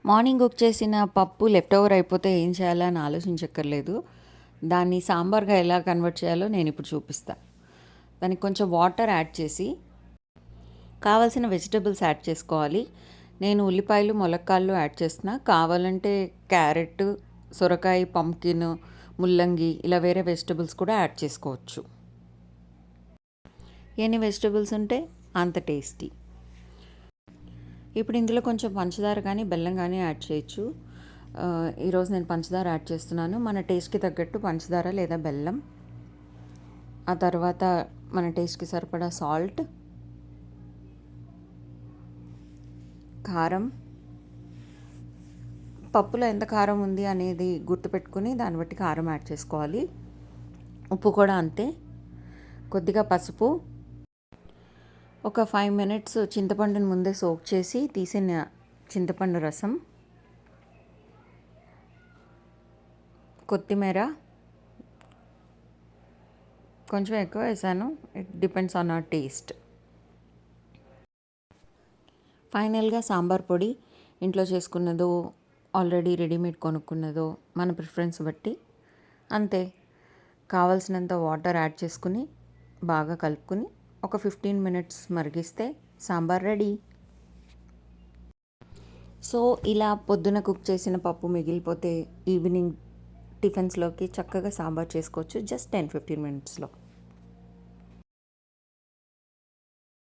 Morning cook చేసిన పప్పు left over అయిపోతే ఏం చేయాలో అని ఆలోచించక్కర్లేదు. దాన్ని సాంబార్గా ఎలా కన్వర్ట్ చేయాలో నేను ఇప్పుడు చూపిస్తా. దానికి కొంచెం వాటర్ యాడ్ చేసి కావాల్సిన వెజిటబుల్స్ యాడ్ చేసుకోవాలి. నేను ఉల్లిపాయలు, ములక్కాడలు యాడ్ చేస్తున్నా. కావాలంటే క్యారెట్, సొరకాయ, పంకిన్, ముల్లంగి ఇలా వేరే వెజిటబుల్స్ కూడా యాడ్ చేసుకోవచ్చు. ఎన్ని వెజిటబుల్స్ ఉంటే అంత టేస్టీ. ఇప్పుడు ఇందులో కొంచెం పంచదార కానీ బెల్లం కానీ యాడ్ చేయొచ్చు. ఈరోజు నేను పంచదార యాడ్ చేస్తున్నాను. మన టేస్ట్కి తగ్గట్టు పంచదార లేదా బెల్లం, ఆ తర్వాత మన టేస్ట్కి సరిపడా సాల్ట్, కారం, పప్పులో ఎంత కారం ఉంది అనేది గుర్తుపెట్టుకుని దాన్ని బట్టి కారం యాడ్ చేసుకోవాలి. ఉప్పు కూడా అంతే. కొద్దిగా పసుపు, ఒక 5 minutes చింతపండుని ముందే సోక్ చేసి తీసిన చింతపండు రసం, కొత్తిమీర కొంచెం ఎక్కువ వేసాను, it depends on our taste. ఫైనల్గా సాంబార్ పొడి ఇంట్లో చేసుకున్నదో ఆల్రెడీ రెడీమేడ్ కొనుక్కున్నదో మన ప్రిఫరెన్స్ బట్టి అంతే. కావాల్సినంత వాటర్ యాడ్ చేసుకుని బాగా కలుపుకుని ఒక 15 minutes మరిగిస్తే సాంబార్ రెడీ. సో ఇలా పొద్దున కుక్ చేసిన పప్పు మిగిలిపోతే ఈవినింగ్ టిఫిన్స్లోకి చక్కగా సాంబార్ చేసుకోవచ్చు జస్ట్ 10-15 minutesలో.